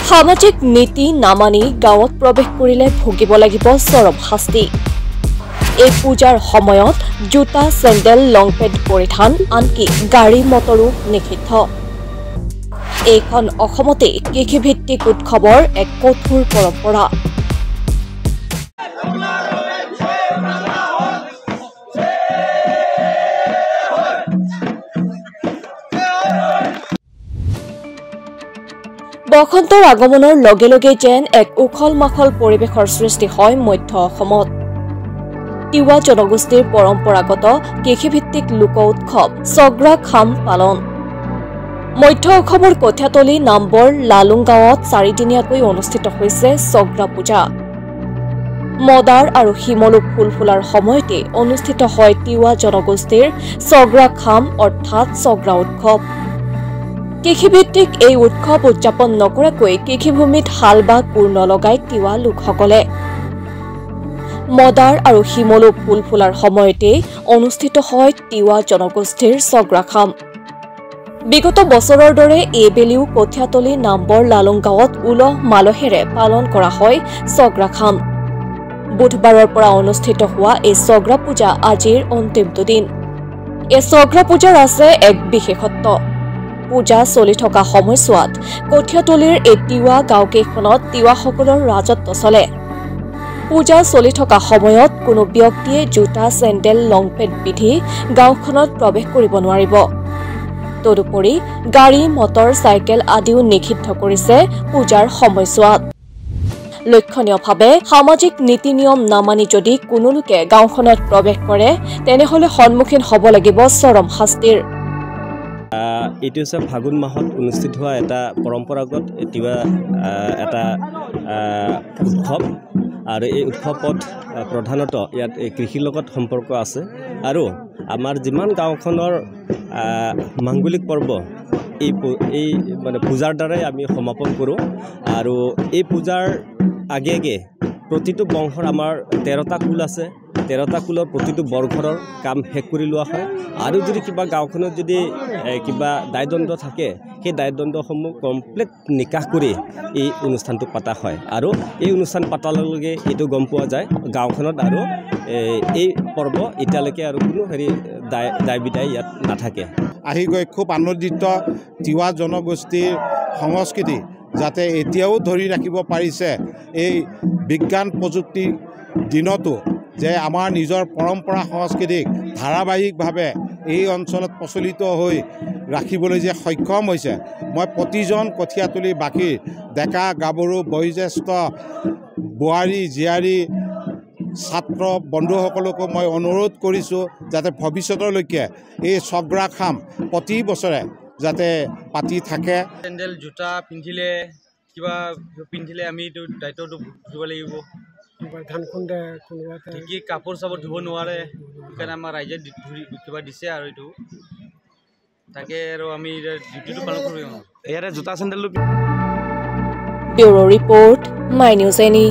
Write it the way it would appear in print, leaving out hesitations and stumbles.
সামাজিক নীতি নামানি গাঁৱত প্ৰৱেশ কৰিলে ভুগিব লাগিব চৰম শাস্তি। এই পূজাৰ সময়ত জোতা চেণ্ডেল লং পেণ্ট পৰিধান আনকি গাড়ী মটৰো নিষিদ্ধ। এইখন অসমতে কৃষিভিত্তিক উৎসৱৰ এক কঠোৰ পৰম্পৰা। বসন্তৰ আগমনৰ লগে লগে যেন এক উখল মাখল পৰিৱেশৰ সৃষ্টি হয় মধ্য অসমত। তিৱা জনগোষ্ঠীৰ পৰম্পৰাগত কৃষিভিত্তিক লোক উৎসৱ ছগ্ৰা খাম পালন। মধ্য অসমৰ কঠীয়াতলী নামবৰ লালুং গাঁৱত 4 দিনীয়াকৈ অনুষ্ঠিত হৈছে ছগ্ৰা পূজা। মদাৰ আৰু শিমলু ফুল ফুলাৰ সময়তে অনুষ্ঠিত হয় তিৱা জনগোষ্ঠীৰ ছগ্ৰা খাম অৰ্থাৎ ছগ্ৰা উৎসৱ। কৃষিভিত্তিক এই উৎসৱ উদযাপন নকৰাকৈ কৃষিভূমিত হাল বা কোৰ নলগাই তিৱা লোকসকলে। মদাৰ আৰু শিমলু ফুল ফুলাৰ সময়তে অনুষ্ঠিত হয় তিৱা জনগোষ্ঠীৰ ছগ্ৰা খাম। বিগত বছৰৰ দৰে এইবেলিও কঠীয়াতলী নামবৰ লালুং গাঁৱত উলহ মালহেৰে পালন কৰা হয় ছগ্ৰা খাম। বুধবাৰৰ পৰা অনুষ্ঠিত হোৱা এই ছগ্ৰা পূজা আজিৰ অন্তিমটো দিন। এই ছগ্ৰা পূজাৰ আছে এক বিশেষত্ব। পূজা চলি থকা সময়ছোৱাত কঠীয়াতলীৰ এই তিৱা গাঁওকেইখনত তিৱাসকলৰ ৰাজত্ব চলে। পূজা চলি থকা সময়ত কোনো ব্যক্তিয়ে জোতা চেণ্ডেল লং পেণ্ট পিন্ধি গাঁওখনত প্ৰৱেশ কৰিব নোৱাৰিব। তদুপৰি গাড়ী মটৰ চাইকেল আদিও নিষিদ্ধ কৰিছে পূজাৰ সময়ছোৱাত। লক্ষণীয়ভাৱে সামাজিক নীতি নিয়ম নামানি যদি কোনো লোকে গাঁওখনত প্ৰৱেশ কৰে তেনেহলে সন্মুখীন হ'ব লাগিব চৰম শাস্তিৰ। এইটো হৈছে ফাগুন মাহত অনুষ্ঠিত হোৱা এটা পৰম্পৰাগত তিৱা এটা উৎসৱ আৰু এই উৎসৱত প্ৰধানত ইয়াত কৃষিৰ লগত সম্পৰ্ক আছে আৰু আমাৰ যিমান গাঁওখনৰ মাংগলিক পৰ্ব এই মানে পূজাৰ দ্বাৰাই আমি সমাপন কৰোঁ। আৰু এই পূজাৰ আগে আগে প্ৰতিটো বংশৰ আমাৰ 13টা কুল আছে। 13টা কুলৰ প্ৰতিটো বৰঘৰৰ কাম শেষ কৰি লোৱা হয় আৰু যদি কিবা গাঁওখনত যদি কিবা দায়দণ্ড থাকে সেই দায়দণ্ডসমূহ কমপ্লিট নিকাশ কৰি এই অনুষ্ঠানটো পতা হয়। আৰু এই অনুষ্ঠান পতাৰ লগে লগে এইটো গম পোৱা যায় গাঁওখনত আৰু এই পৰ্ব এতিয়ালৈকে আৰু কোনো দায় বিদায় ইয়াত নাথাকে। আহি গৈ খুব আনন্দিত তিৱা জনগোষ্ঠীৰ সংস্কৃতি যাতে এতিয়াও ধৰি ৰাখিব পাৰিছে এই বিজ্ঞান প্ৰযুক্তিৰ দিনতো যে আমাৰ নিজৰ পৰম্পৰা সংস্কৃতিক ধাৰাবাহিকভাৱে এই অঞ্চলত প্ৰচলিত হৈ ৰাখিবলৈ যে সক্ষম হৈছে, মই প্ৰতিজন কঠীয়াতলীবাসীৰ ডেকা গাভৰু বয়োজ্যেষ্ঠ বোৱাৰী জীয়াৰী ছাত্ৰ বন্ধুসকলকো মই অনুৰোধ কৰিছোঁ যাতে ভৱিষ্যতলৈকে এই ছগ্ৰা খাম প্ৰতি বছৰে যাতে পাতি থাকে। চেণ্ডেল জোতা পিন্ধিলে কিবা পিন্ধিলে আমি এইটো দায়িত্বটো বুজিব লাগিব। ধান খুন্দে কি কাপোৰ চাপোৰ ধুব নোৱাৰে, সেইকাৰণে আমাৰ ৰাইজে কিবা দিছে আৰু এইটো তাকে আৰু আমি ডিউটিটো পালন কৰিম। ইয়াতে জোতা চেণ্ডেলটো bureau report my news any.